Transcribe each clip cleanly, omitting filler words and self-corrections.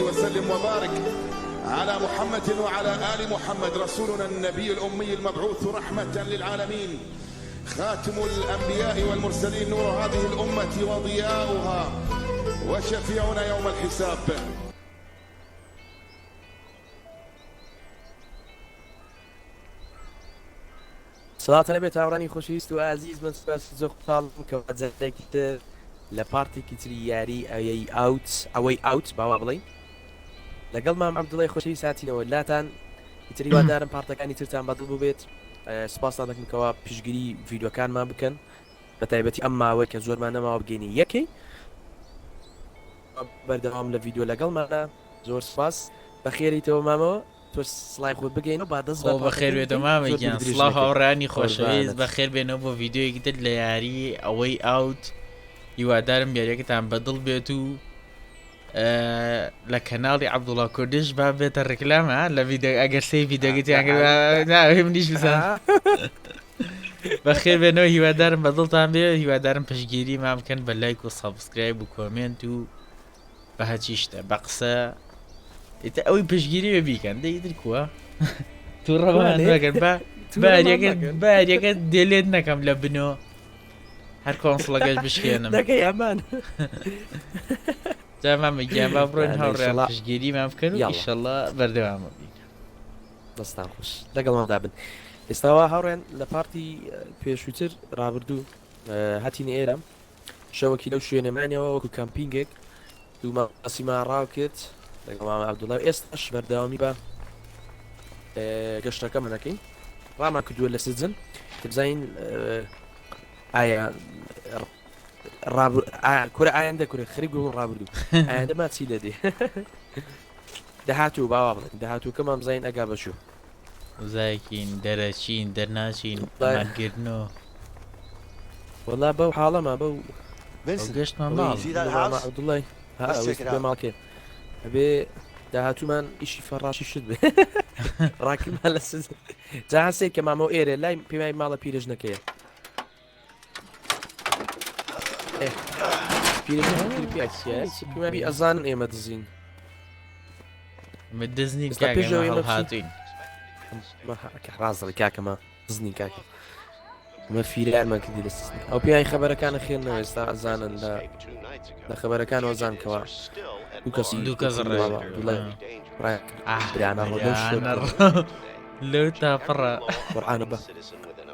وصل وسلم وبارك على محمد وعلى آل محمد رسولنا النبي الأمي المبعوث رحمة للعالمين خاتم الأنبياء والمرسلين نور هذه الأمة وضياؤها وشفيعنا يوم الحساب. صلاة النبي تعوراني خۆشەویست و عزیز من سپاس زۆر خۆشحاڵم کە وەزەرێکی تر لە پارتێکی تری یاری ئەوەی ئاوت باوا بڵێین لەگەڵ مام عەبدوڵای خۆشەویست هاتینەوە لاتان ئیتر هیوادارم پارتەکانی ترتان بەدڵ ببێت سپاسان دەکەمەوە پشتگیری ڤیدیۆکانمان بکەن بە تایبەتی ئەم ماوەی کە زۆرمان نەماوە بگەینی یەکەی بەردەوام لە ڤیدیۆ لەگەڵمانە زۆر سپاس بەخێریتەوە مامەوە تۆ سڵای خۆت بگەینەوە با دەست بەخێربێتەوە مامەگیان سڵاو هاوڕێیانی خۆشەویست بەخێربێنەوە بۆ ڤیدیۆیەکی تر لە یاری ئەوەی ئاوت هیوادارم یاریەکەتان بەدڵ بێت و لە کەناڵی عەبدوڵا کوردیش با بێتە ڕێکلامە لە ڤیدیۆ ئەگەر سەی ڤیدیۆگەتیان کرد منیش بزان بەخێربێنەوە هیوادارم بەدڵتان بێ هیوادارم پشتگیری مام بکەن بە لایک و سەبسکرایب و کۆمنت و بە هەچی شتە بە قسە ئیتە ئەوەی پشتگیری بیکەن دەیتر کووە تو ڕەوان وەگەن باریەکە دێلێت نەکەم لە بنۆ هەر کۆنسڵەکەش بشکێنم دەکەی ئەمان جامامە گیان با بڕۆین هاوڕێیان پشتگیری مام بکەن و ئیشەڵڵا بەردەوامە بین دەستان خۆش لەگەڵماندا بن ئێستاوا هاوڕێن لە پارتی پێشووتر ڕابردوو هاتینە ئێرە شەوەکی لەو شوێنەمانیەوە وەکو کەمپینگێک دوو ماسیمان ڕاوکرد لەگەڵ مامە عەبدوڵای ئێستاش بەردەوامی بە گەشتەکە منەکەین ڕامان کردووە لە سزن بزانین ئایا کورە ئایەندە کورە خەریب بوون ڕابردوو ئایەندە ما چی دەدێ دەهاتوو باوا بڵێن دەهاتووکەمان بزانین ئەگا بەچوو وزایکین دەرەچین دەرناچین ماگرتنەوە وەڵا بەو حاڵەما بەو گەشتمان عەبدوڵای بێ ماڵکێ ئەبێ داهاتوومان ئیشی فەڕاشی شت بێ ڕاکرمان لە سزن جا هەسێک کە مامەوە ئێرە لای پێمای ماڵە پیرژنەکەیە پیرژنەکەی ئەزانن ئێمە دزین دزنین هاتوین ڕازڵی کاکەمە دزنین کاکە مە فیرارمان کردی لە سزن ئەو پیاوی خەبەرەکانە خێنەوە ئێستا ئەزانن لە خەبەرەکانەوە زانکەوە دوو کەس برانە لەو تاپەڕە قورعانە بە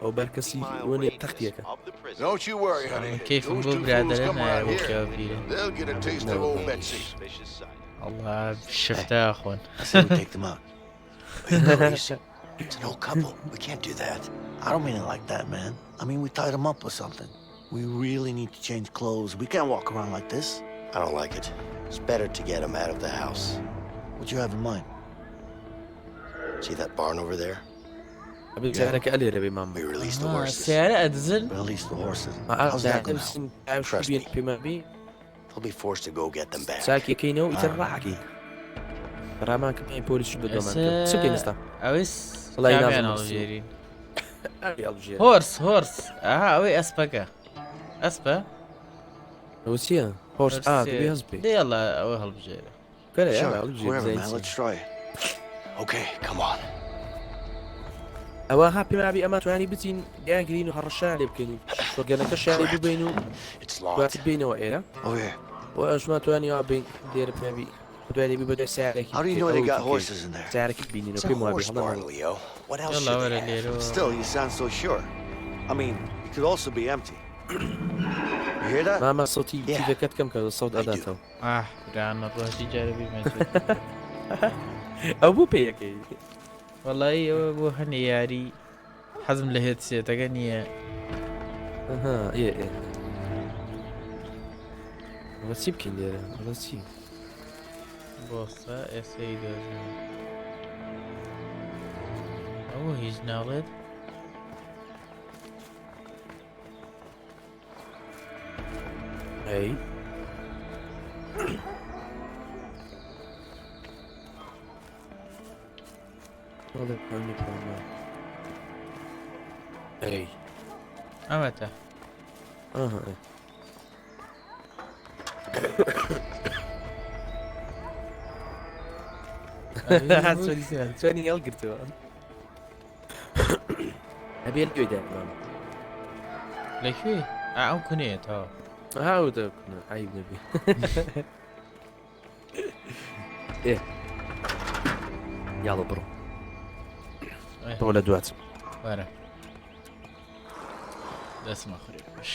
ئەو بەرکەسی وەنێ تەختیەکە کەیفم بۆ برادەرە نایەوەکەوە بیرە ئەڵڵا شفتە خۆن It's an old couple. We can't do that. I don't mean it like that, man. I mean, we tied them up with something. We really need to change clothes. We can't walk around like this. I don't like it. It's better to get them out of the house. What do you have in mind? See that barn over there? We release the horses. Release the horses. How's that going now? Trust me. They'll be forced to go get them back. رامان كم بوليس بدومان سكين استا اويس والله كاميان الجيرين هورس اوي اسبكا اسبا وسيا هورس تبي هزبي يلا او هالبجيري كلا يلا الجيري let's try it. Okay, come on. اوا هابي ما بي امات يعني بتين داغرين وهرشان لي بكني وقالنا كشاري بينو وقت بينه وايرا واش ما تواني بين دير بنبي How do you know they got horses in there? It's a horse barn, Leo. What else should they have? Still, you sound so sure. I mean, it could also be empty. You hear that? ماما صوتي كيف كتكم كالصوت أداته رعنا الرهجي جاربي أبو بيكي والله أبو هني ياري حزم لهيت سيتغني أها إيه وسيب كندير وسيب بوسا اسي دوزن Oh, he's now lit. Hey. هذا كوني بروما. Hey. أمتى؟ إيه. توێنی هەڵگرتەوە ئەبێ گوێ دامام لەکوێ ئەو کونێتەوە هاو دەکوونە عیب نەبێ ئێ یاڵە بڕۆ تۆ لە دواتم وەرە دەستمە خوێ باش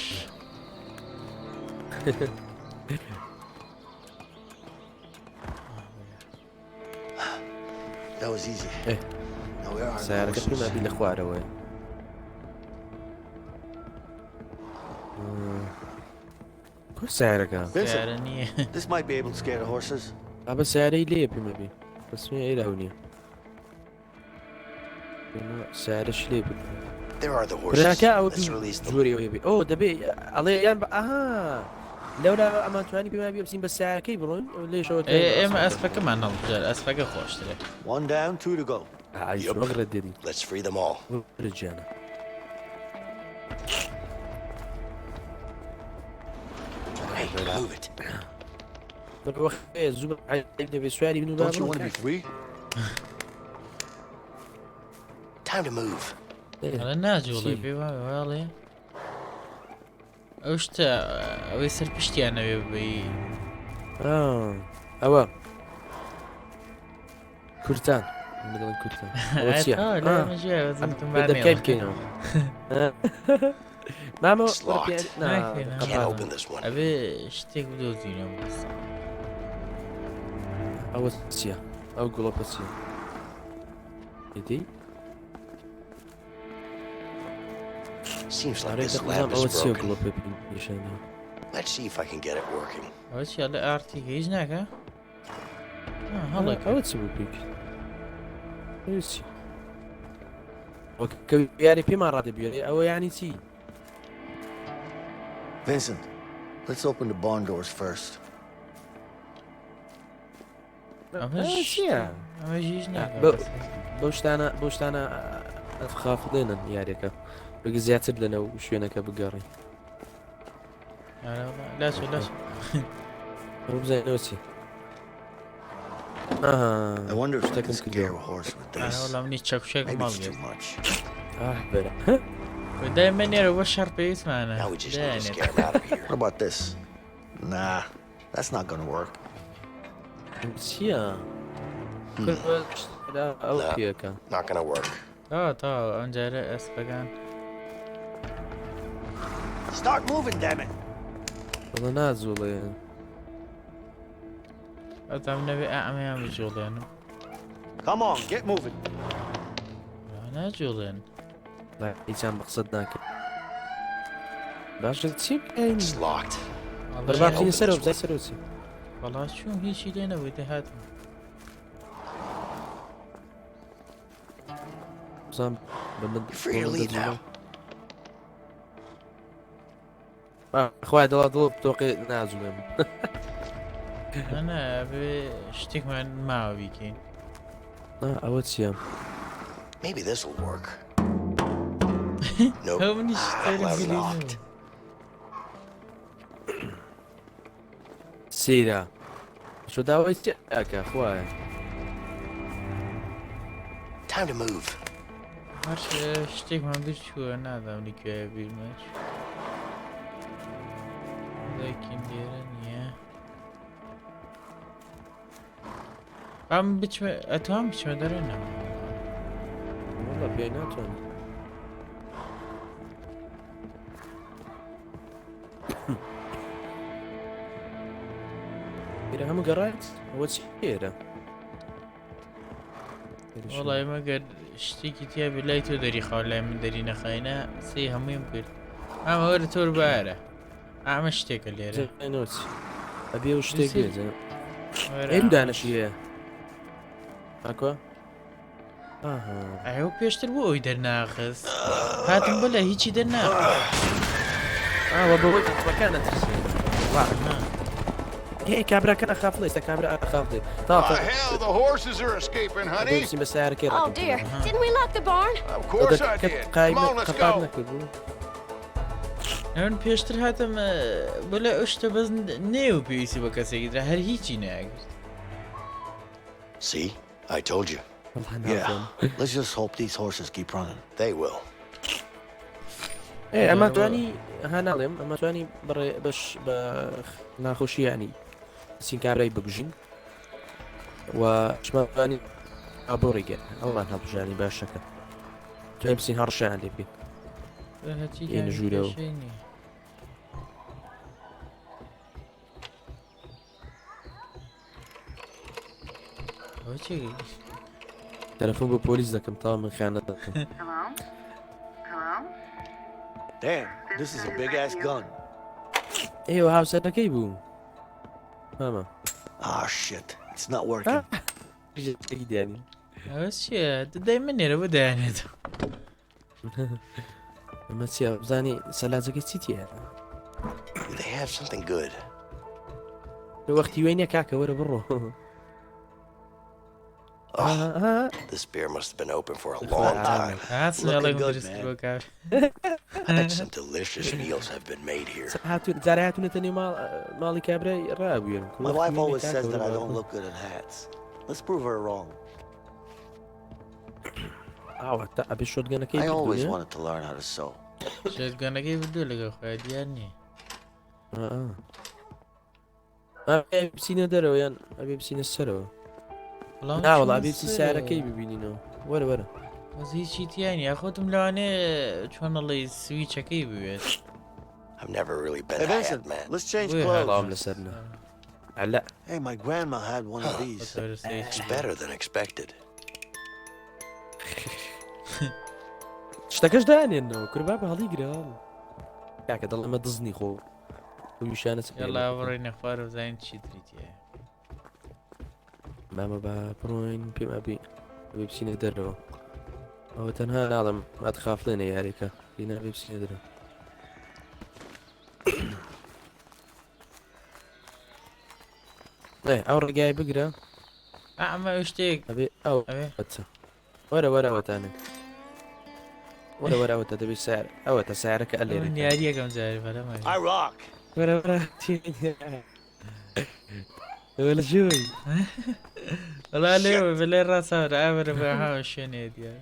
That was easy. Now where are the سیارەکە horses? پێمابی لە خوارەوەی کۆ سیارەکە سیارە نییە This might be able to scare the horses. ئابە سیارەی لێ پێمەبی بەسمێ ئێراو نییە سیارەش لێ بوو There are the براکە ئەو horses. Let's release them. جووریەوەی بێ ئۆ دەبێ ئەڵێ یان بە ئاها لەورا ئەمانتوانی پێمابی بچین بە سیارەکەی بڕۆین لێشەوە ئێمە ئەسپەکەمان هەڵبژار ئەسپەکە خۆشترێ One down, 2 to go. وەگرت دێدی Let's free them all. گیانە Hey, move it. زوو دەبێ سواری بن و Don't you want to be free? Time to move. ئەڵە ناجوڵێ پێ واڵێ ئەو شتە ئەوەی سەر پشتیانەوێ بی ئەوە کورتان بدڵن کورتان دەکەی بکەینەوە مامە It's locked. Can't open this one. ئەبێ شتێک بدۆزینەوە ئەوە چییە ئەو گوڵۆپە چییە ئیدی Seems like this ئەوە lab is چییە broken. گوڵۆپە نیشانە Let's see if I can get it working. ئەوە چیا لە ئارتیکە هیچ ناکە هەڵێک ئەوە چ بوو پیک چی وەکە یاری پێمان ڕادەبیێرێ ئەوە یانی چی Vincent, let's open the barn doors first. چییە ئەمە هیچ ناکە بەو شتانە خافدێنن یاریەکە بگە زیاتر لەنەو شوێنەکە بگەڕی لاچ بزانەوە چی I wonder if I can scare a horse with this. وەڵام نی چەکشێک Maybe ماڵ it's too much. بەرە دایمە نێرە بە شەڕ پێویستمانە Now we just need to scare them out of here. What about this? Nah, that's not gonna work. چییە ئەو پێەکە Not gonna work. تا ئەمجارە ئەسپەکان Start moving, damn it! بەڵە نازوڵێ ئەتام نەبێ ئەمەیان بجوڵێنم Come on, get moving. ناجوڵێن هیچیان بەقسەت ناکرد باشە چی بکەین It's locked. بەرباقینی سەرەوە بزای سەرۆچی بەڵا چوون هیچی لێ نەبووی دەهاتم بزان You're free to leave now. خوای دڵ تۆقی نازوڵێم ئەنا بێ شتێکمان ماوە بیکەین ئەوە چییە Maybe this will work. Nope. ئەو منیش Loud locked. سیرە شو داوای چیاکە خوایە Time to move. هەر شتێکمان بیر چووە نادام لیکوێ بیرمەش لەکین لێرە نییە ئەم بچمە ئەتوان بچمە دەرە نەما وەڵا پێی ناتوانم ئێرە هەموو گەڕایت ئەوە چی ئێرە وەڵای مەگەر شتێکی تیا بێ لای تۆ دەری خاو لای من دەری نەخاینە سی هەموویم کرد ئەمە وەرە تۆر بارە ئامە شتێکە لێرە نۆچ ئەبێ و شتێک بێجە ئێم دانەشی هەیە ئاکۆ ئەو پێشتر بۆ ئەوی دەرناخست هاتم بە لە هیچی دەرناخست ئاوە بەوەی بەکان نەترسێ هی کابراکە ئەخاف لێستا کابرا ئەخاف دێ The hell, the horses are escaping, honey. بچین بە سیارەکەی Oh dear, didn't we lock the barn? Of course I did. Come on, let's قەپات go. نەکردبوو ئەوەن پێشتر هاتم بۆ لە ئەو شتە بەز نێو پێویستی بە کەسێکی درا هەر هیچی ناگرت See? I told you. Yeah. Let's just hope these horses keep running. They will. ايه اما تواني هنالم اما تواني باش ناخوشي يعني سين كابري ببجين وشما تواني ابوريجا الله نهبجاني باشكا تواني بسين هرشان عندي بي يعني جولو وچی تلفون ببوليس دكم طبعا من خيانتكم Damn, this is a big ass gun. ايوه هاوسەرەکەی بوو ماما Ah, shit. It's not working. يعني ئەوە چییە دەی من نێرە بەدایانێت ئەمە چیە بزانی سەلاجەکەی چیتیە They have something good. وەختی وێنە کاکە وەرە بڕۆ This beer must have been open for a long time. I bet some delicious meals have been made here. جارە هاتوونەتە نێو ماڵی کابرای ڕابوێن My wife always says that I don't look good in hats. Let's prove her wrong. ئاوە تا ئەبێ شۆتگەنەکەی I always wanted to learn how to sew. شێتگەنەکەی بردووە لەگەڵ خۆی دیار نییە بچینە دەرەوە یان ئەبێ بچینە سەرەوە ناوەڵ ئەبێ بچی سارەکەی ببینینەوە وەرە وەرە هیچی تیانی یاخۆتم لەوانەیە چۆنەڵی سویچەکەی بوێت I've never really been Hey, a Vincent, hat man. let's change بڵام clothes. لەسەرنا ئەلا Hey, my grandma had one of these. It's better than expected. شتەکەش دانێنەوە کوربا بە هەڵی گرا کاکە دەڵ ئەمە دزنی خۆ ویشانە یاڵا بڕێنە خوارە بزانین چی تریتیە مامە بە بڕۆین پێم ئەبێ بێ بچینە دەرەوە ئەوە تەنها ناڵم ئەتخافلێنە یاریەکە بینە بێ بچینە دەرەوە ئەو ڕێگای بگرە ئەمە شتێک ئەبێ ئەو بچە وەرە وەرەوەتانێ وەرە وەرەوەتە دەبێت سار ئەوەتە سارەکە ئەلێرە یاریەکەم جاری بەلەمە I rock. وەرە وەرە وەلە جوۆی وەڵا لێوە بەلێ ڕاستاوە ئاوەرە بە هاوە شوێنێ دیار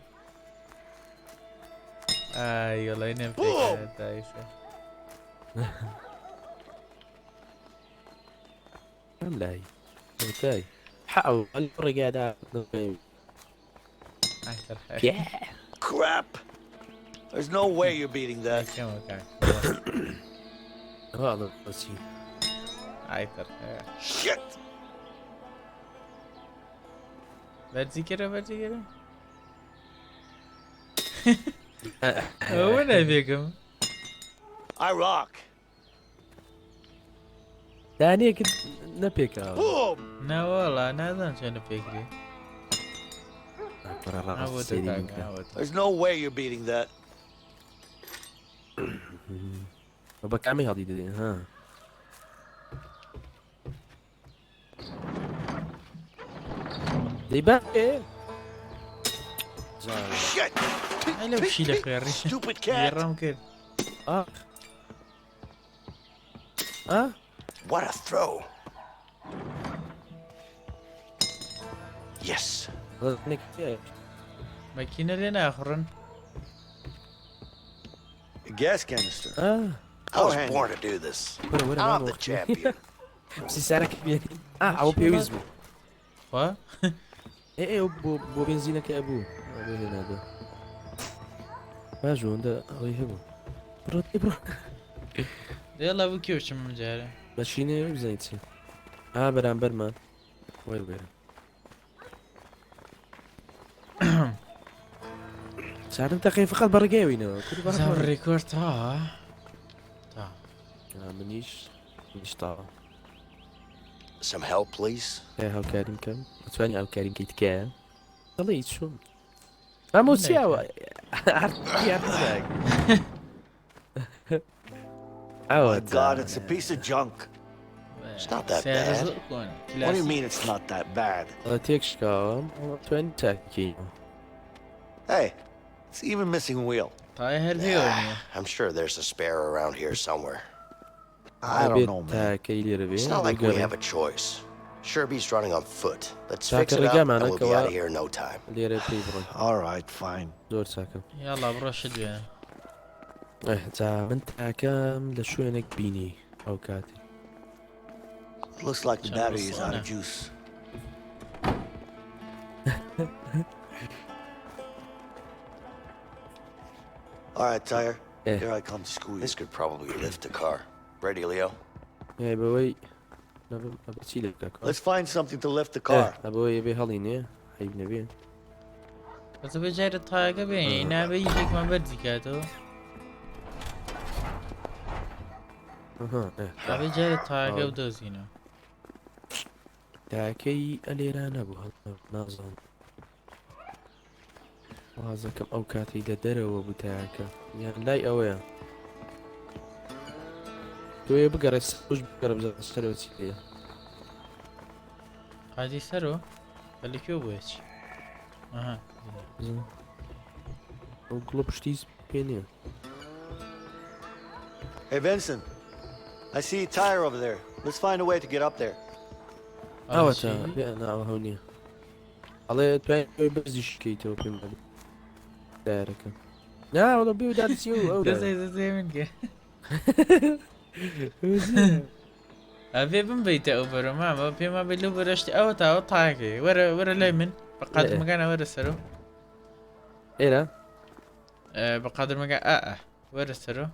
ئای وەڵای نەمپێکدایسە ئەم لای تای حاو ڕێگادا Crap. There's no way you're beating that. هذا بسي ئایتر Shit. بەرجیکەرە بەرجیکەرە ئەوە نابێکم I rock. دانەیەکت نەپێکاوە Boom. ناوەڵا نازان چۆنە پێکری There's no way you're beating that. بە کامی هەڵی دەدێن ها دەیبا Shit. لەو پشی لە خوێڕی Stupid cat. ڕام کرد What a throw. Yes. مەکینە لێ ناخڕن A gas canister. I was born to do this. I'm the champion. سیسارەکە بێنی ئەوە پێویست بوو خوا بۆ بێنزینەکە بوو هێنادە باژۆندە ئەوەی هەبوو بڕۆ دێڵا بوو کێوچم جارە بەچینێ بزانیت چی بەرامبەرمان وەربێرە ساعتم تەقی فقط بەڕگەوینەوە ڕێکۆرد تا منیش تاوە Some help, please. هاوکاریم کەم ئەتوانی هاوکاریم کەیت تکایە دەڵێ هیچ چۆن ئەمۆسیاوە Oh God, it's a piece of junk. It's not that bad. What do you mean it's not that bad? تێکشکاوە توانی تاکی Hey, it's even missing a wheel. تای هەر هێوە I'm sure there's a spare around here somewhere. I don't know, man. تاکەی لێرە بێ It's not like we have a choice. Sure beats running on foot. Let's Chaka fix it up Riga, and man, we'll be Kawa. out of here in no time. لێرە پێی بڕۆین All right, fine. زۆر چاکەم یاڵا بڕۆشت بێ جا من تاکەم لە شوێنێک بینی ئەو کاتی Looks like the battery is out of juice. All right, Tyre. Here I come to school you. This could probably lift the car. Ready, Leo? یای بەوەی چی لێ بکە Let's find something to lift the car. ئەبەوەی بێ هەڵی نییە حیب نەبێن بەس بە جارە تاگە بێنی نابێ یەکێکمان بەرزی کاتەوە نابێ جارە تاگە و دۆزینەوە تاکەی ئەلێرا نەبوو هەڵ نازانم وازەکەم ئەو کاتی لە دەرەوە بوو تاکە یان لای ئەوەیە تۆیە بگەڕێ سەوش بگەڕە بزەرەوە چی لێ قادی سەرەوە بەلەکوێ بووە چی ئەها ئەو گڵۆ پشتیز پێ نییە Hey, Vincent. I see a tire over there. Let's find a way to get up there. ئەوەتە پێ ناوە هەو نییە ئەڵێ توانێت بەرزی شکەیتەوە پێم بڵێ دارەکە ناوەڵە بێ و دادچی و ئەو دەزێ من کە ئەبێ بمبیتە ئەو بەرە مامە پێما بێت لەو بەرەشتی ئەوە تاوە تاکەی وەرە لای من بە قادرمەکانە وەرە سەرەوە ئێرە بە قادرمەکە وەرە سەرەوە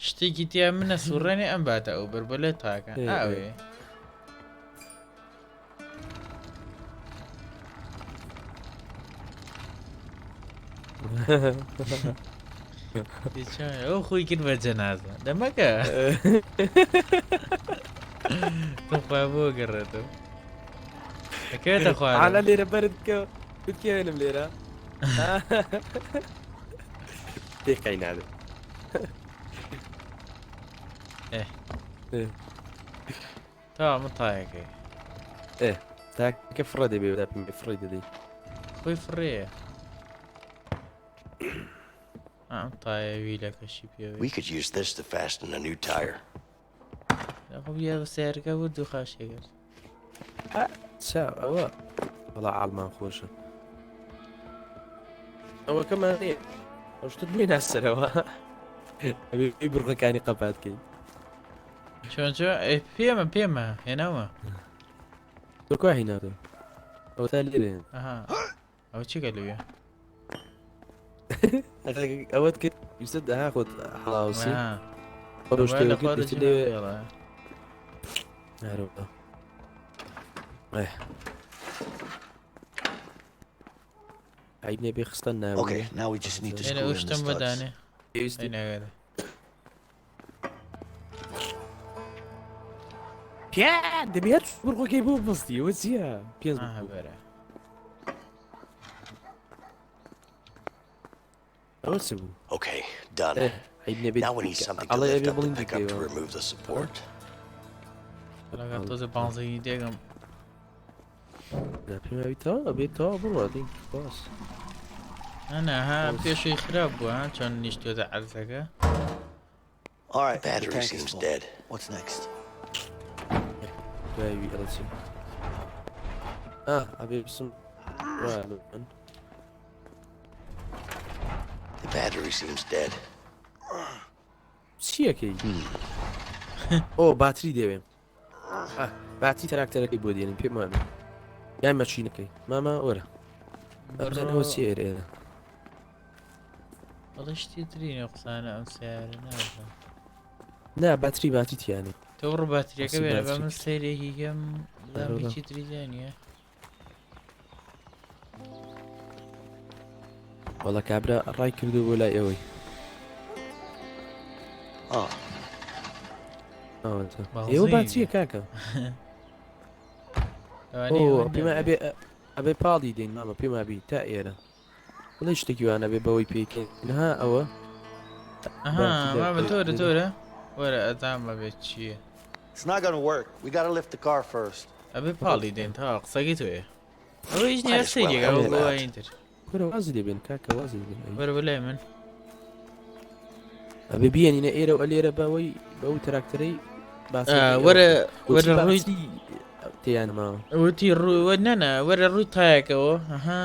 شتێکی تیا منە سوڕێنێ ئەم باتە ئەو بەر بە لێ تاکە ئاوێ ئەو خۆی کرد بە جەنازە دەمەکە تخوا بۆ گەڕێتەوە ئەکەوێتە خوارە لێرە بەرت بکە بکێنم لێرە تێکای نادە تا من تایەکەی تاکە فڕە دەبێ دا پێم فڕی دەدەی خۆی فڕێە ئەم تایەوی لە کەشی پێوی We could use this to fasten a new tire. خۆ بە سیارەکە بوو دوو خاشێگەر چا ئەوە وەڵا عاڵمان خۆشە ئەوەکەمانێ ئەو شتت بێنا سەرەوە ئەبێ بڕەکانی قەپاتکەی چۆن پێمە هێناوە تۆ کو هینادە ئەو تا لێرێن ئەو چیکە لەوێ ئەوەت کرد ویستە داها خۆت هەڵاوسی عیب نێ بێ خستە ناوە Okay, now we just need to screw in the شتم studs. بەدانێ پێویستی ناگەرە پیا دەبێت بڕۆکەی بۆ بەستی ئەوە چییە پێنج بەرە ئەوە چ بوو Okay, done. عیب نێ بێت Now we need something to ئەڵێ lift ئەبێ up the بڵین pickup to بکەیەوە remove the support. لەگەڵ تۆزە پانزەی دێگەم پێماویتەوە ئەبێتەوە بڕۆ دین باس ئەنەها پێشوی خراپ بووە چۆن نیشتۆتە عەرزەکە All right, the Battery tank is seems full. dead. What's next? دوایوی ئەڵە چی ئەبێ بسم من The battery seems dead. چیەکەی ئۆ باتری دەوێم باتی تەراکتەرەکەی بۆ دێنین پێم وانە یان مەچینەکەی مامە وەرە ئەوە چی ئێرە بەڵێ شتی ترینە قسانە ئەم سیارە نازانم نا باتری باتی تیانێ تۆ بڕ باتریەکە بێنە بە باتری. من سەیرێکی گەم دامیکی تریزانیە وەڵا کابرا ڕای کردو بۆ لای ئەوەی ئێوە باتریە کاکە پێمە ئەبێ پاڵی دێن مامە پێمابی تا ئێرە بڵێ شتێکی وانە بێ بەوەی پێکەین نها ئەوە مامە تۆرە وەرە ئەدام بەبێت چییە It's not gonna work. We gotta lift the car first. ئەبێ پاڵی دێن تا قسەگەی تۆیە ئەوە هیچ نیە سەیرێکە ئەوە بۆینتر وەرە وازی دەبێن کاکە وازی دەبێن وەرە بەلای من ئەبێ بیێنینە ئێرە و ئەلێرە بەوەی بەو تراکتەرەی وەرە ڕووی تیانماوە وتی ڕووە نەنا وەرە ڕووی تایەکەەوە ئەها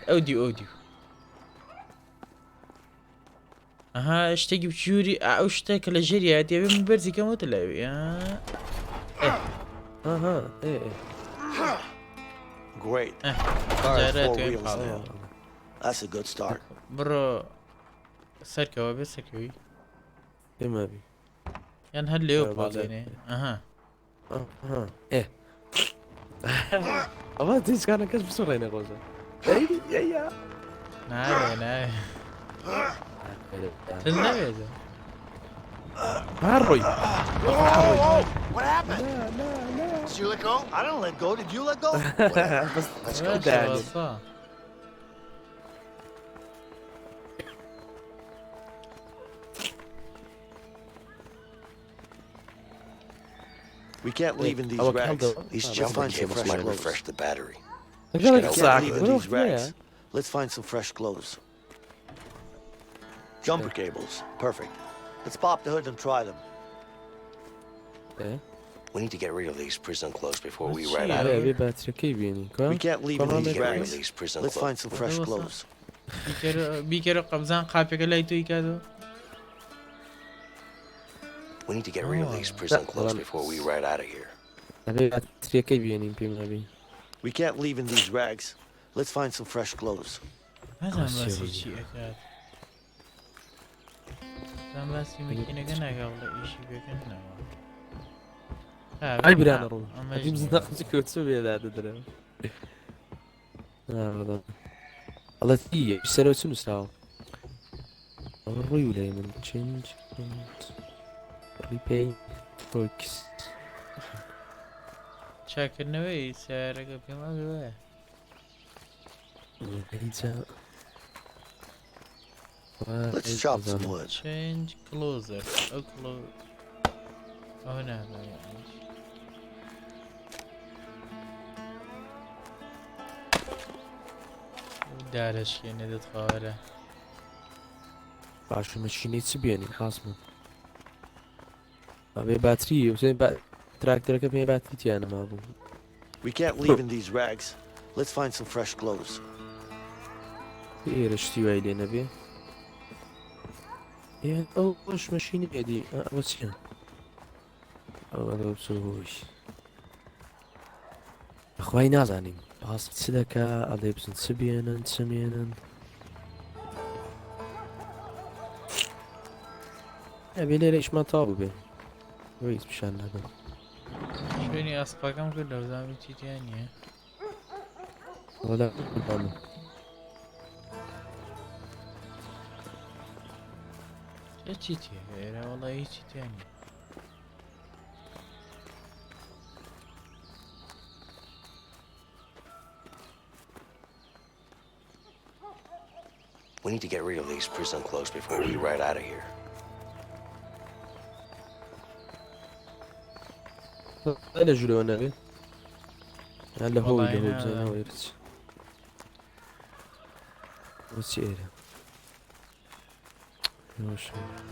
ئەودی ئەها شتێکی بچووری ئەو شتێکە لە ژێریە دەوێ من بەرزیکەمەوە لەوێ Great. That's a good start. بڕۆ سەرکەوە بێ سەرکەوی پێمەبی یان هەر لێوە پاڵێنێ ئەها ئەوە دیسکانە کەس بسڕێنە ڕۆژە ناوێ ناوێت هەڕۆی What happened? Did you let go? I don't let go. Did you let go? Let's go down. We can't leave in these racks. These jumper cables might refresh the battery. We can't leave in these racks. Let's find some fresh clothes. Jumper cables. Perfect. Let's pop the hood and try them. We need to get rid of these prison clothes before we ride out of here. We can't leave in these Get rid of racks. these prison Let's find clothes. some fresh clothes. بیکەرە قەبزان قاپێکە لای توی کاتەوە We need to get rid of these prison clothes before we ride out of here. باتریەکەی بێنین پێم نەبی We can't leave in these racks. Let's find some fresh clothes. نازانم باسی چی ئەکات زان باسی مەکینەکە ناگەڵ لە ئیشی بێکەنەوە ئای برانە ڕوو ئەمەژی کۆچە بێدا دەدرێ ئەڵە تیە سەرەوە چ نووسراوە ئەوە ڕووی و لای من چنج ریپەی فۆکس چاکردنەوەی سیارەکە پێم وایە Let's chop some wood. change closer ئەو کلۆ ئەوە نازانێت دارەشکێنێ دەتخوارە باشمەشینەی چ بێنین خاسمم ئەبێ باتری وسێن تراکتەرەکە پێ باتری تیانەما بوو We can't leave in these racks. Let's find some fresh clothes. ئێرە شتی وای لێ نەبێ ئەو بەش مەشینی ئێدی ئەوە چیە ئەوە بچۆش بەخوای نازانین باس چ دەکا ئەڵێ بچن چ بێنن چمێنن ئەبێ لێرە ئیشمان تاو بێ هیچ پیشان نەدەم شوێنی ئاسپاکەم کرد لەوزامی چیتیان نییە وەلا چی تێ ئێرە وەڵی هیچی تیان نییە We need to get rid of these prison clothes before we ride out of here. لە ژورەوە نەبێ لە هۆی لە هۆی بزانەوەێرچ چی ئێرە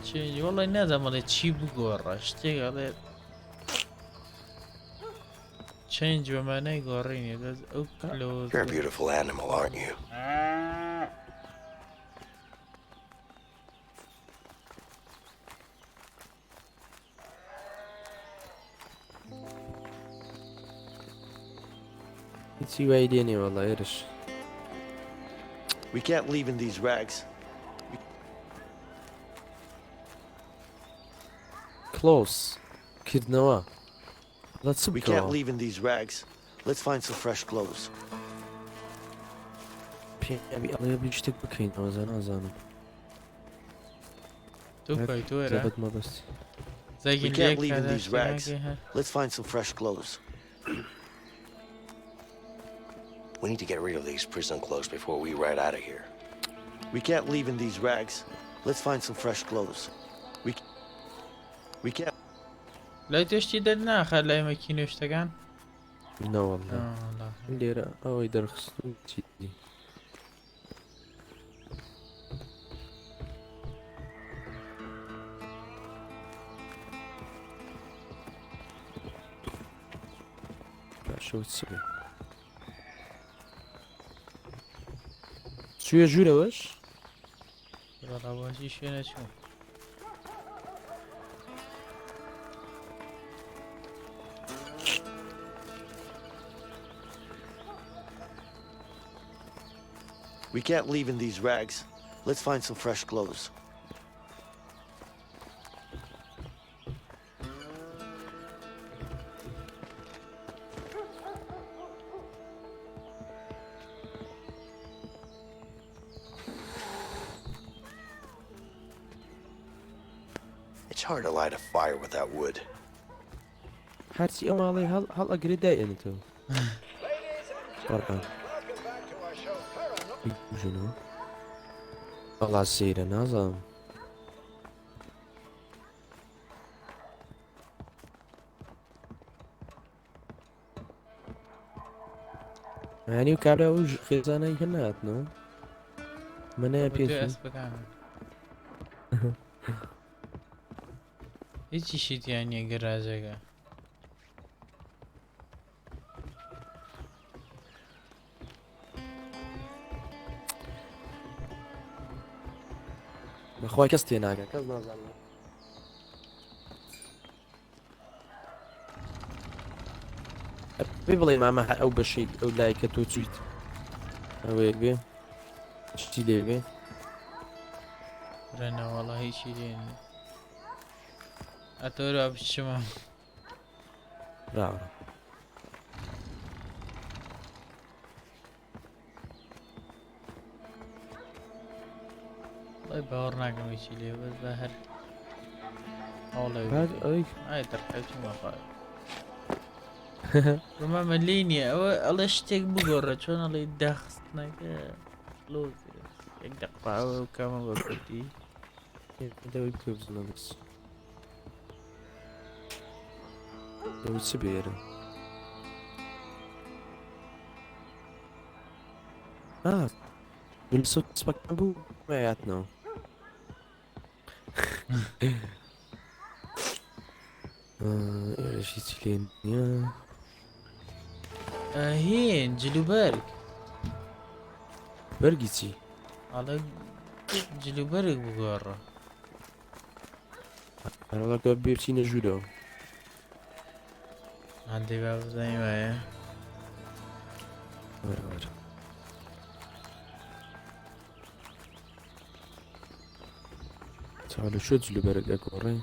چی وەڵی نازانڵێ چی بگۆڕە شتێک ئەڵێ چەنج بەمانای گۆڕینێ دەست ئەو You're a beautiful animal, aren't you? هیچی وای لێنێ وەڵا ئێرش We can't leave in these racks. کلۆس کردنەوە لە چ We can't leave in these racks. Let's find some fresh clothes. پێبی ئەڵێ بی شتێک بکەینەوە زانازانم تو کۆی تۆرە زەبەت مەبەستی زەگی We can't leave in these racks. Let's find some fresh clothes. We need to get rid of these prison clothes before we ride out of here. We can't leave in these racks. Let's find some fresh clothes. We can't. لای تشتی دەرناخە لای مەکینە شتەکان نەوەڵا لێرە ئەوەی دەرخست چی شەوت سبێ چوویە ژوورەوەش ڕەڵاوازی شوێنە چوو We can't leave in these rags. Let's find some fresh clothes. It's hard to light a fire without wood. هەرچی ئەو ماڵی هەڵ ئەگرێ دایێنێتەوە بەڕان ژنەوە بەڵا سەیرە نازانم یانی و کابرا و خێزانەی هەر نهاتنەوە منە پێ هیچی شیتیان نییە گەراجەکە بەخوای کەس تێ ناگە کەس نازانم پێ بڵێ مامە ئەو بەشەی ئەو لای کە تۆ چیت ئەوەیە بێ شتی لێ بێ برەنەوەڵە هیچی لێن ئەتۆرا بچمە راوە وڵای باوەڕ ناکەم هیچی لێ بەس بە هەر هەوڵە ئەوەی ئای دەرقەوتیمە خۆی ڕمەمە لێ نییە ئەوە ئەڵە شتێک بگۆڕە چۆن ئەڵێ داخستنەکە لۆز یەک دەقاوە و کامە بە کوردی دەوەی بکەوزنە بەس دەوەی چ بێرە من سوت سپەکەم بوو مایاتنەوە ئێرەشی چی لێ نییە هین جلوبەرگ بەرگی چی ئەڵە جلوبەرگ بگۆڕە هەرڵەکە بێرچینە ژوورەوە هەندێک با بزانین وایە وەرە چاڵە شۆ جلوبەرگ ئەگۆڕێ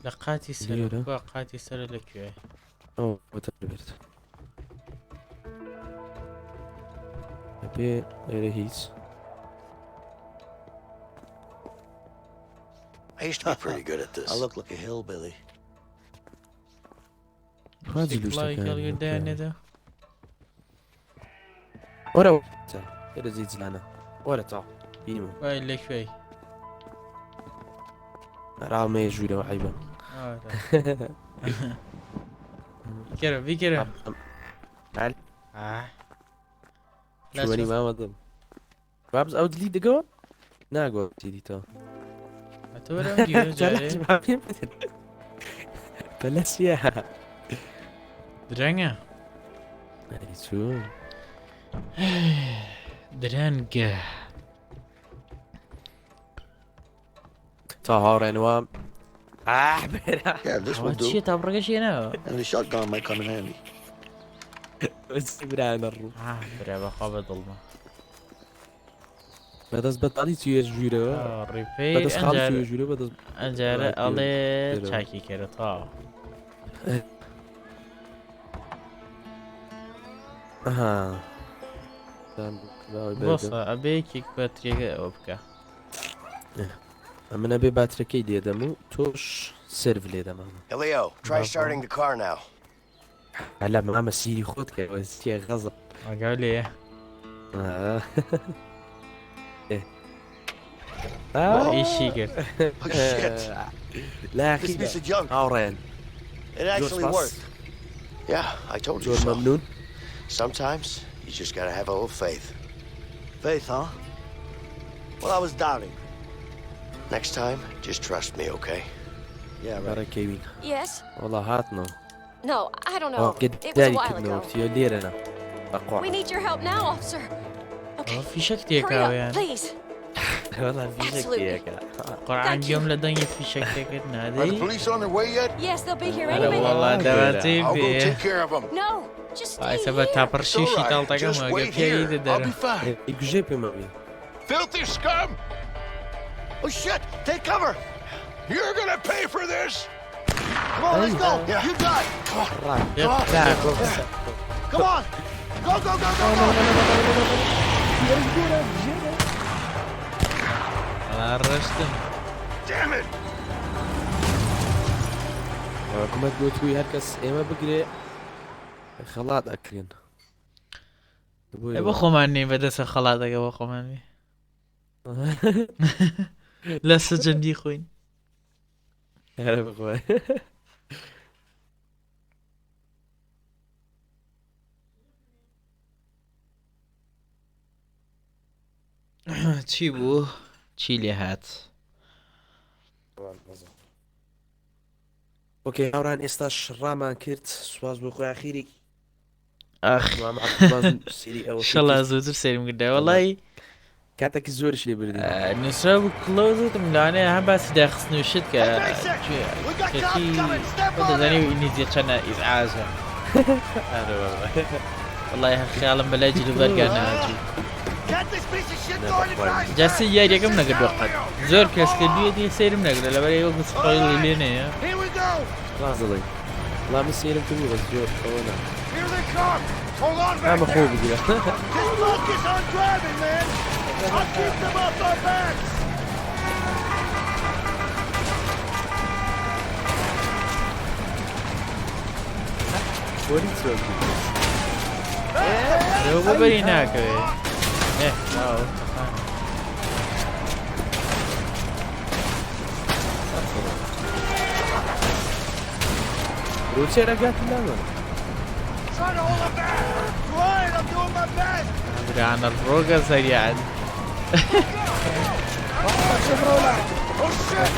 لە قاتی لێرە؟ سەر قاتی سەرە لەکوێ ئەو وەتە بێت بێ لێرە هیچ I used to be pretty good at this. I look like a hillbilly. هەڵگردایانێدا وەرە لێرە زیت جلانە وەرە تا بینیمە وای لەکوێی ڕامەیە ژوورەوە عیبە بیکەرە بیکەرە شوێنی مامەدەم بابز ئەو دلی دەگەوە ناگۆتی دیتەوە بەلەسیە درەنگە چوون درەنگە تا هاوڕێنەوە Yeah, this will چیە do. تا بڕگەشێنەوە And the shotgun might come in handy. برانە ڕوو برا بەخوا بە دڵمە بەدەست بەتاڵی توێ ژوورەوە ڕیپەی بەدەست خاڵی توێ ژوورە بەدەست ئەنجارە ئەڵێ چاکی کەرە تا بۆسە ئەبەیەکێک بەترێگە ئەوە بکە ئەمنە بێ باترەکەی دێدەم و تۆش سرڤ لێ دەمامە Elio, try starting the car now. هەلا مامە سیری خۆت کە وەستیە غەزە ئەگەر لێ ئیشی کرد Oh, shit. لا This piece of junk. هاوڕێن It actually Spas. worked. Yeah, I told you زۆر so. مەمنون Sometimes you just gotta have a little faith. Faith, huh? Well, I was doubting. Next time, just trust me, okay? Yeah, right. بەڕێکەوین Yes? وەڵا هاتنەوە No, I don't know. It was a قداري while كنا ago. وقتي ليرنا We أقوى need your help now, officer. Okay. في شك تيك Hurry up, يعني please. والله في شك ياك قرعان يوم لدن في شك تيك Are the نادي police on their way yet? Yes, they'll be here any هلا minute. والله دواتي I'll go بيه take care of them. No, just هاي stay سبب here. تابر It's شي all right. طالتك Just ما wait قف يا here. I'll be fine. يجي بما بي Filthy scum! Oh shit! Take cover! You're gonna pay for this! Come on, let's go! Yeah. You got it! Come on! Come on! Go, go, go, go, go! على الرشتم Damn it! كما قلت وي هركس إما بقري خلاط أكلين ابو خماني بدس خلاطك ابو خماني لا سجن دي خوين هلا بخوي چی بوو چی لێ هات اوكي هاوران ئێستاش ڕامان کرد سواز بۆ خۆی ئاخیری ئاخ سری ئەوە شەڵا زووتر سێرم کردە وەڵی کاتێکی زۆرش لێ بردی نووسرا بوو کلۆزتم لەوانەیە هەم باسی داخستن و شت کە دەزانی و ئینیزیە چەنە ئیزعاجە وەڵی خیاڵم بەلای جلوبەرگان ناجی جاسی یاریەکەم نەکردووە قەت زۆر کەس کردوویە دی سێرم نەکردە لەبەرەوە وەکو سپۆیڵی لێ نەیە ڕازڵی وەڵامی سێرم کردوو بەس زۆر ئەوە نا ئەمە خۆ بگیرە وەری چۆن لەوە بۆ بەری ناکەوێ روچێرەگات نامە عن الروجة سريعا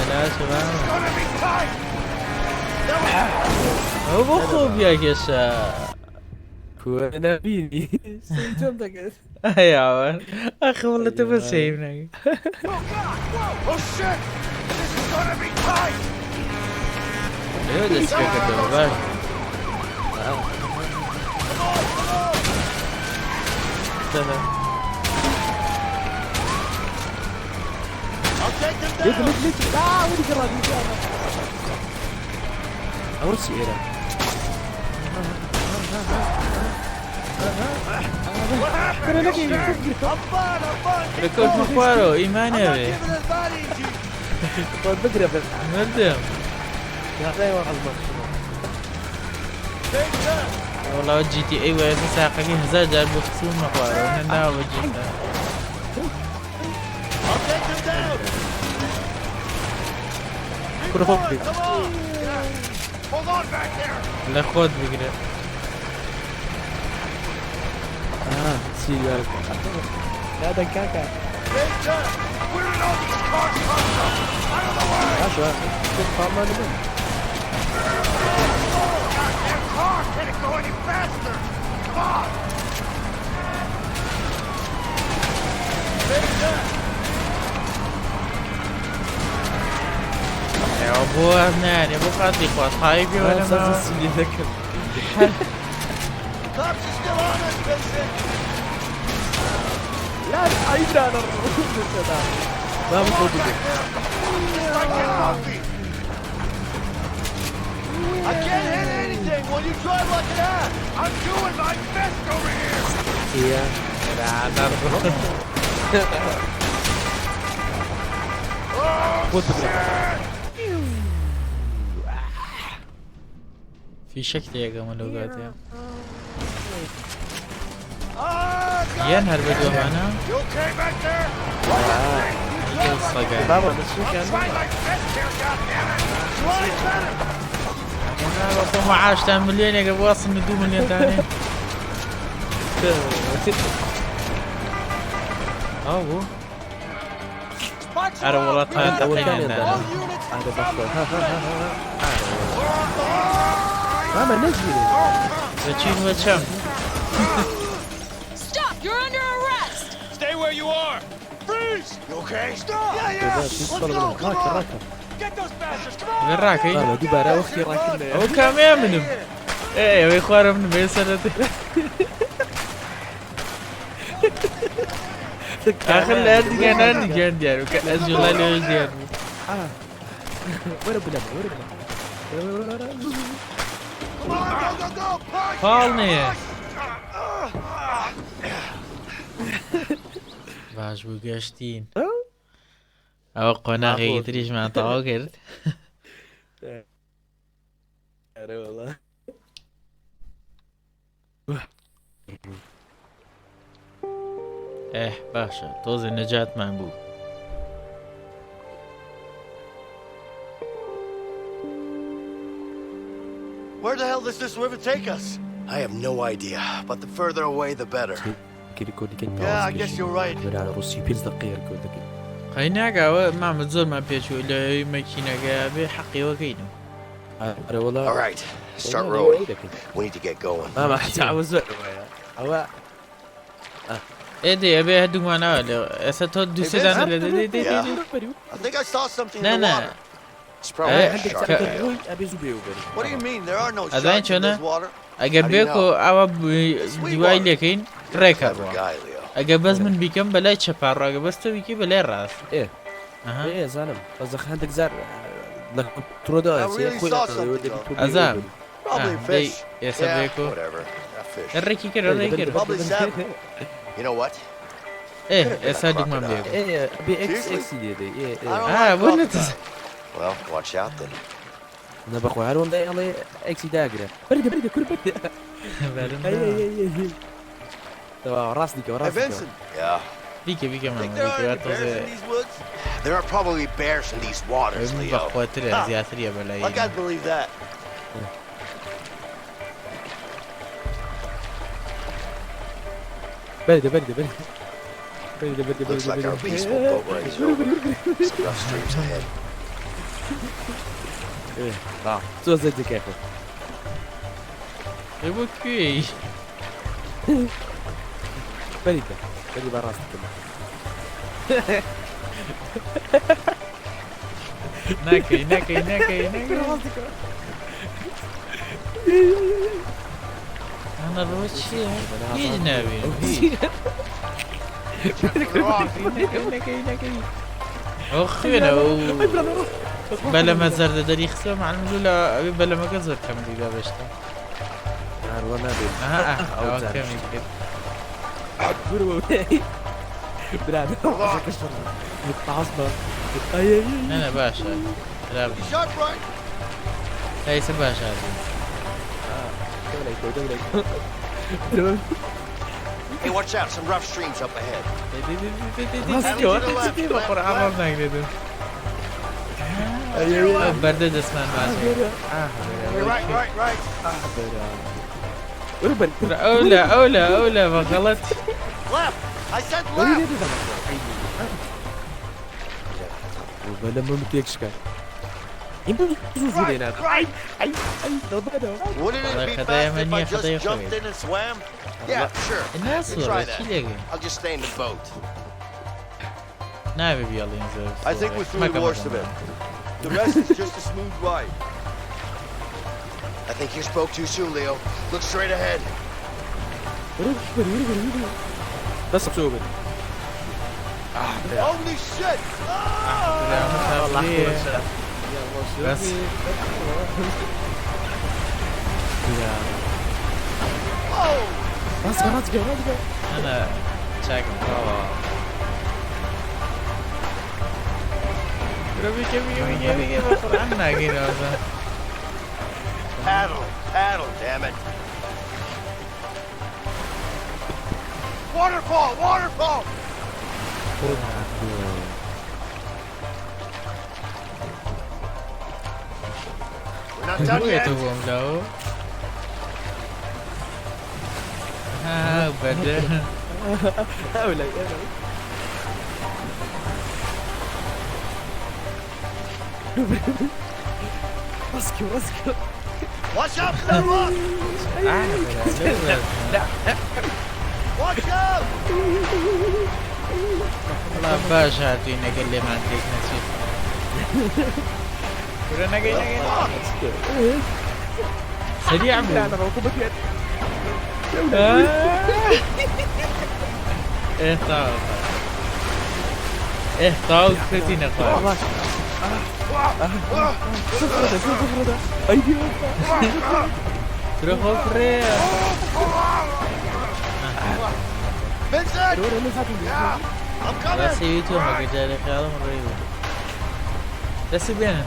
لا شباب هو بخوب يا كيشا كوانا بيني سيتم دقت يا عمر اخي والله تبى سيبنا ايوه ده سكاكا دوبار ليك ودي قراد أول سيئرة ركوت مخوارو إيماني بي قد بقرب مردم يا واحد والله جي تي اي وين ساقني هزار جار بخصوم مخوارو هنا وجهنا كل خوفي لا خود بقرا سيجار هذا كاكا شو كيف فاهمان من يا ابو ابنان يا ابو خاطي خواط خايبي ولا ما ذكر لا عيدنا على ما بخوض I can't hit anything when you try like that. I'm doing my best over here. يا في شكل يا جماعة لو قاعد ينهر بدو معنا You okay back there? بابا بس شو كان Try like this here, goddammit. Try better. انا بقوم معاش 2 مليون يا قبل واصل ندو مليون ثاني اوه أنا والله طلعت أول الحين كان عندنا هذا بس ماما نجري بچین وەچەم Stop! You're under arrest! Stay where you are. Freeze! You okay? Stop! Yeah, راكب Get those bastards! Come on! ڕاکەی ماما دووبارە وەختی ڕاکردنەوە ئەو کامیان منم ئەوەی خوارە منم بێ سەرەتێ آخر لە هەردیگان دیارە کە ئەس جوڵای لێوەش دیار بوو وەرە بلەمە وەرە بلەمە Come on, go, go, go! Push! پاڵ نەیە باش بوو گەشتین ئەوە قۆناغێکی تریشمان تەواو کرد ئەرە وەڵا باشە تۆزێ نەجاتمان بوو Where the hell does this river take us? I have no idea, but the further away, the better. Yeah, I guess you're right. بەرانە ڕوسی پێنج دقەیە ڕکۆردەکەی قەی ناگاوە مامە زۆرمان پێچوو لەوەی مەکینەکە بێ حەقیەوەکەینەوە ئەرە وەڵا All right, start rowing. We need to get going. ماما حتاوە زۆر ئەوە ئێدێ ئەبێ هەردوومانەوە لێ ئێستا تۆ دووسێدانە لە I think I saw something in No, the no. water. It's probably a هەندێک shark. چاکەڕۆی ئەبێ زوو بێ وبەری What do you mean? There are no Adai sharks in this chana? water. ئەگەر بێکۆ ئاوە دیوای لێکەین ڕێکە Clever guy, Leo. ئەگەر بەس من بیکەم بەلای چەپاڕاگە بەستە بیکی بەلای ڕاست ئێ زانم بەزەخ هەندێک زار لە تڕۆدا ئەزام Probably Ah, fish. ئێستا Yeah, بێکۆ whatever. A fish. ڕێکی کرد ڕێ کرد Probably salmon. You know what? ئێستا دوگمان بێ بێ ئەکسی دێدەی I don't بۆ like نەتە crocodile. Well, watch out then. نەبەخۆ هەروەندای ئەڵێ ئەکسی داگرە بەردە بەردە کور بەردە ڕاست دیکەوە Hey, ڕاست Vincent. Yeah. بیکە بیکە Think there are any bears in these woods? There are probably bears in these waters, Leo. بەخواترە زیاتریە بەلای Like I'd believe that. بەردە بەردە بەردە بەردە بەردە Looks like our peaceful boat ride is over. Some rough streams ahead. زۆر زەر دەکەێتە بۆ کوێی بەریدە بەری بە ڕاستەکەم ناکەی ناکەی ناکەی ئەنە ڕۆ چییە هیچ ناوێن ئەو خوێنە بەلەمە زەردە دەری خسە معلوم لە ئەوێ بەلەمەکە زۆر کەم دیگا بەشتا هەروە نابێت ئەوە کەمی کرد نەنە باشە Shark right? ئەیسە باشە Hey, watch out. Some rough streams up ahead. بەقڕعام ناگرێتن بەردە دەستمان باش Hey, right. ئەولە بەغەڵەت Left. I said left. بەلە من تێکشکە این زوو دێنات Wouldn't it be خدای fast if I منیە خدای just jumped خۆی in and swam? Yeah, sure. ناسووە Try چی that. لێگەن I'll just stay in the boat. نابێ بیاڵین زۆر I think we're through the worst of it. The rest is just a smooth ride. I think you spoke too soon, Leo. Look straight ahead. بس بشوف Holy shit! بس راسك أنا شاكم كيف عنا كده مثلا Paddle, damn it. Waterfall! We're not done yet. لو بدأ هؤلاء راسك Watch out, Silva! Watch out! والله باش هاتوين قال لي ما عندك نسيت كلنا جايين سريع انا ركوبك ايه طاو ايه طاو كرتين اخوان صفر ايدي تروحوا فريا Vincent! Yeah, I'm لا coming! سيوتو ما قد جالي خيالة من ريبو بس بينا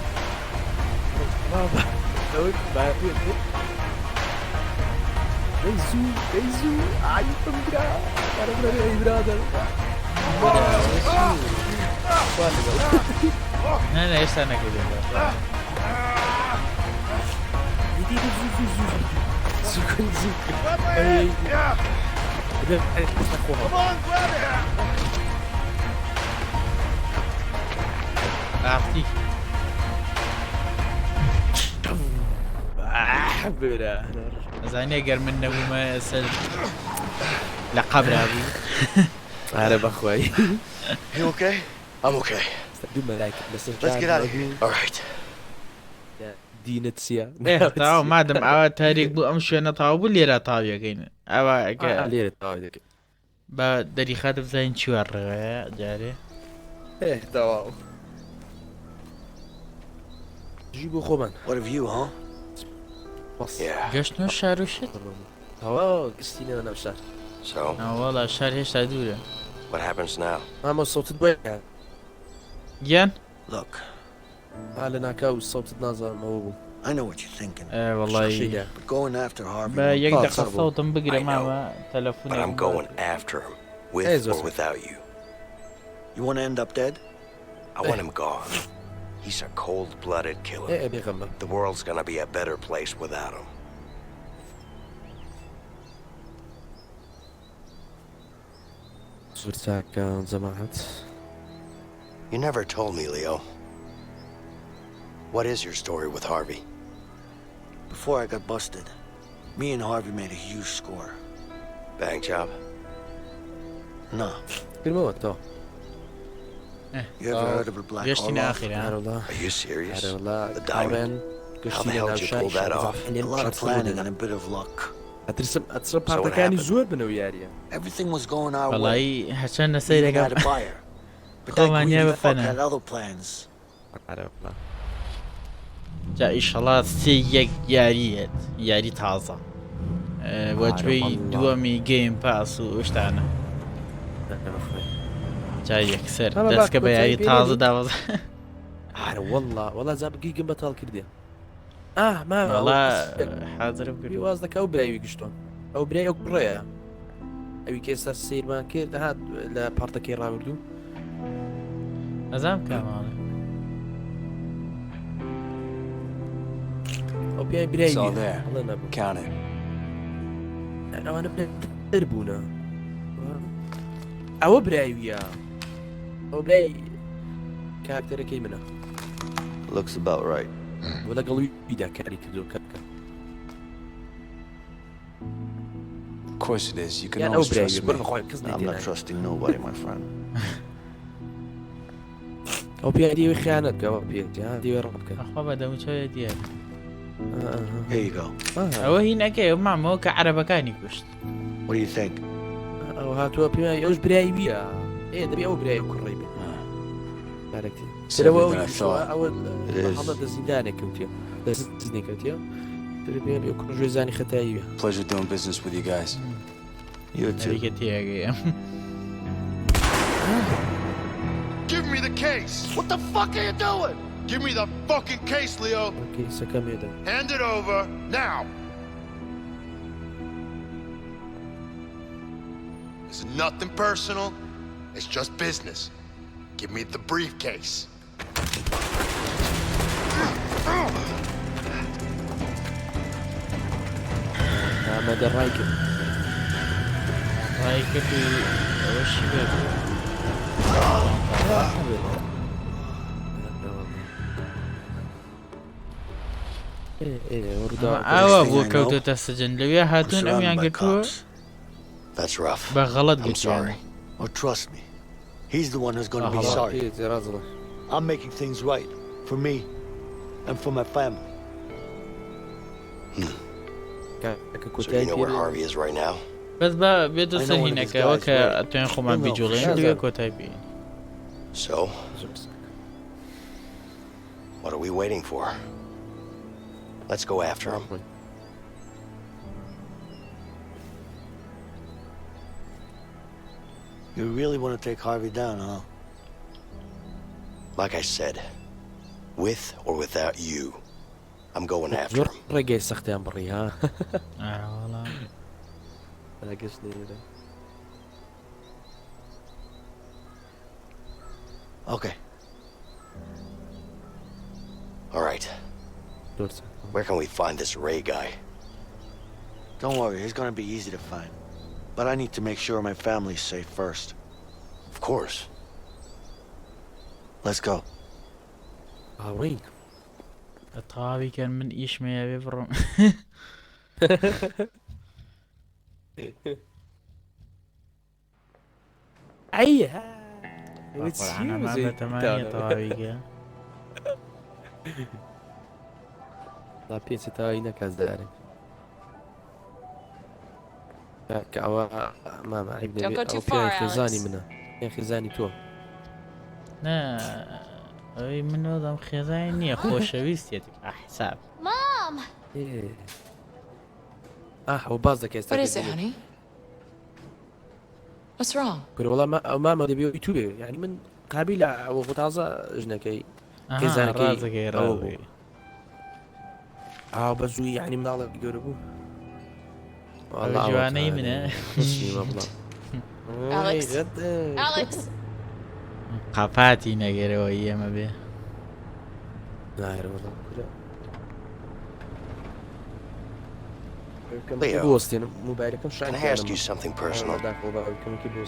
ايزو عيطم برا انا برا اي برادر لا ايش انا كده Yeah! Come on, grab it! اعطيك برا زاني اقر منه وما يسال لقب رابي عرب اخوي You okay? I'm okay. استخدم ملاك بس Let's get out of here. All right. دينة سيا ايه طاو ما دام او تاريخ بو امشي انا طاو بو ليرا طاو يقين او ليه الطاوله با دري خادم زين شو الرغاية جاري ايه تمام جيبوا خومن What of you, huh? بص Yeah. قشنو الشهر وشت؟ هوا قستيني انا بشهر So, والله الشهر هيش تدوله what happens now? ما الصوت تبين جان؟ Look, على ناكاو الصوت نازل موبو I know what you're thinking. ايه والله شخصية But going after Harvey... با يقدر صعبة. الصوت بقرا I know, ماما But I'm تلفوني going after him, with Hey, or Joseph. without you. You want to end up dead? I want him gone. He's a cold-blooded killer. ايه بيغمر The world's gonna be a better place without him. صورتك كان زمانت You never told me, Leo. What is your story with Harvey? Before I got busted, me and Harvey made a huge score. Bank job? No. بالموت تو You ever heard of a black قشتيني Orloff? اخر هذا والله Are you serious? هذا والله The diamond? How the hell did you pull that off? A lot of planning and a bit of luck. اترسم So what بارتكاني happened? زور بنو ياريا Everything was going our way. والله حسنا We even سيرة had a buyer. But Come that on, greedy yeah, fuck but had other plans. هذا والله جا إشالات سيك ياريت ياري تازة وجبي دوامي جيم باس واشتعنا جاي يكسر أنا دسك باكل بياري جايبين تازة لي. داوز هذا والله زاب جيجن بطال كردي ما والله حاضر في بقول وازدك او براي قشتون او براي او بريا او كيس السير ما كير هاد لا بارتكي راوردو أزام كمان او بياي براي It's all there. الله نبو Count it. انا دربونا او براي ويا او براي كاركتر كي منه Looks about right. ولا قالوا يدا كاري كدو كاكا Of course it is. You can يعني او always براي trust برا me. خويا كزني I'm not دينا trusting nobody, my friend. او بياي دي خيانات او بياي هادي ربك أخوة بدأ مشوية ديال Here you go. هو هنا كي ماما كعربة كان يقشت What do you think? او هاتوا بياي اوش براي ويا ايه دبي او براي كريبي عرفتي It's ترى everything I thought. اول It is. محمد الزيداني كوتيا دزني كوتيا ترى بياي يكون جوزاني ختايبه Pleasure doing business with you guys. You too. هريكة Give me the case! What the fuck are you doing? Give me the fucking case, Leo! اوكي سكم يدا Hand it over, now! It's nothing personal, it's just business. Give me the briefcase. مدى الرايكب رايكة وش بيبي ئاوا بۆ کەوتۆتە سەجن لەوێ هاتوون ئەمیان Surrounded by گرتووە cops. That's rough. بە غەڵەت I'm گرتویان sorry. Oh, trust me. He's the one who's going to be sorry. I'm making things right for me and for my family. So you know where Harvey is right now? بەس بە بێتە سەر هینەکەەوە کە ئەتوێن خۆمان بیجوڵێن لەوێ کۆتای بین So, what are we waiting for? Let's go after him. You really want to take Harvey down, huh? Like I said, with or without you, I'm going after him. ڕێگەی سەختیان بڕی ها Okay. All right. Where can we find this Ray guy? Don't worry, he's going to be easy to find. But I need to make sure my family's safe first. Of course. Let's go. هاوڕێی تەواوی کەن من ئیشمەیە بێ بڕۆم ئەیە تەمانە تەواویگە تا پێچە تاوایی نەکەس دارێ کە ئەوە مامە خێزانی منە یان خێزانی تۆ نا ئەوی منۆدەم خێزای نییە خۆشەویستێتێک ئاحساب Mom! ئەو باز دەکەێت What is it, honey? What's wrong? وەڵام ئەو مامە دەبێ تو بێ یعنی من قابل ئەوە بۆ تازە ژنەکەی ڕازەکەی ڕاوی ئاو بە زووی یعنی مناڵە گەورە بوو جوانەی منە Alex! قاپاتی نەگەرەوەی ئێمە بێ Can I ask you something personal?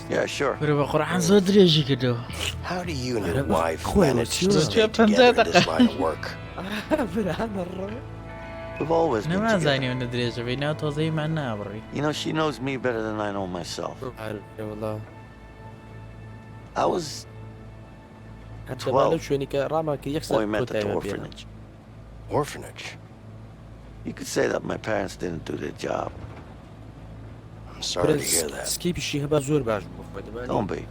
Yeah, sure. برە بە قورعان زۆر درێژی کردەوە How do you and your wife manage to stay together in this line of work? We've always been together. نەمازانی منە درێژە بێ ناو تۆزەیمان نابڕی You know, she knows me better than I know myself. I was شوێنی کە ڕاماکە یەک when we met at the orphanage. Orphanage? You could say that my parents didn't do their job. I'm sorry to hear that. سکیپیشی هەبا زۆر باش بۆ Don't be.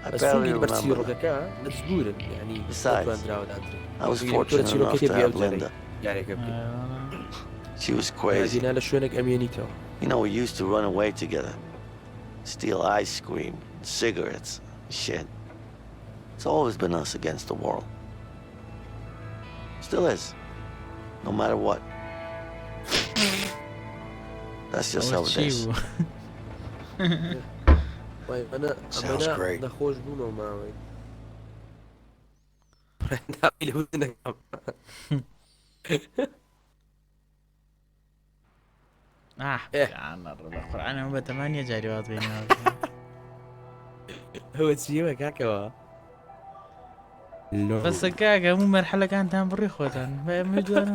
I barely remember them. ڕۆگەکە مەجبورن یعنی I was fortunate enough to have Linda. She was crazy. لە شوێنێک ئەمێنیتەوە You know, we used to run away together. Steal ice cream, cigarettes, shit. It's always been us against the world. Still is. No matter what. That's just how it is. Sounds great. نەخۆش بوومەوە ماوەی قورعانەوە بە تەمانیە جاری وات بێنەوە ئەوە چیەوە کاکەوە بەسە کاکە هەموو مەرحەلەکانتان بڕی خۆتان بە ئەمە دوانە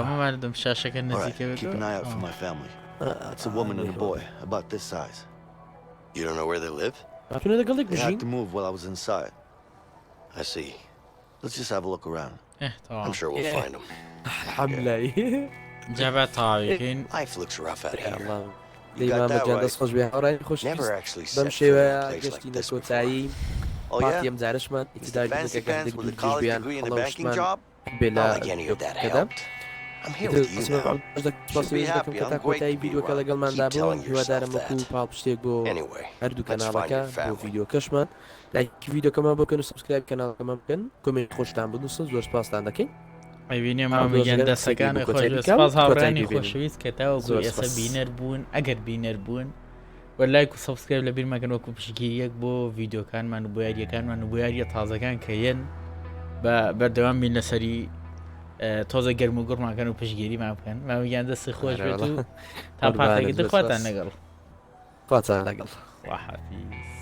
هەمومان دەم شاشەکە All right, نزیکە keep an eye out for my family. It's a woman and a boy, about this size. You don't know where they live? هاتوونە لەگەڵێک They had بژین to move while I was inside. I see. Let's just have a look around. I'm sure we'll find them. حەملای جابە تاویکەین Life looks rough out here. You got that دەیمامەجان right. دەست خۆش بێ هاوڕێی Never خۆشەویست actually بەم set foot شێوەیە in a place like گەشتی this before. نەکۆتایی Oh, پارتی yeah? ئەم جارشمان Mr. ئیتیداری Fancy Pants with a college degree and a banking هەڵەوشمان job? بێ Not لە like any of that کەدا helped. I'm here with you now. کەتا کۆتایی ڤیددیوکە لەگەڵماندا بوو هیوادارم وەکو پاڵ پشتێک بۆ Anyway, هەردوو let's find کەناڵەکە your بۆ family. ڤیددیوکەشمان لایکی ڤیددیوکەمان بکەن و سبسکرایب کەناڵەکەمان بکەن کۆمنت خۆشتان بنووسن زۆر سپاستان دەکەین ئەبینێ مامەگەن دەستەکانی خۆش سپاس هاوڕێانی خۆشەویست کە تاوەکو ئێستا بینەر بوون ئەگەر بینەر بوون وەلایک و سبسکرایب لەبیرمەکەن وەکو پشتگیریەک بۆ ڤیددیۆکانمان و بۆ یاریەکانمان و بۆ یاریە تازەکان کە یەن بە بەردەوام بین لەسەری تۆزە گەرم و گوڕماکەن و پشتگیریمان بکەن مامەگیان دەستی خۆش بێت و تا پارتێکی دخواتان لەگەڵ خواتان لەگەڵ خواحافیز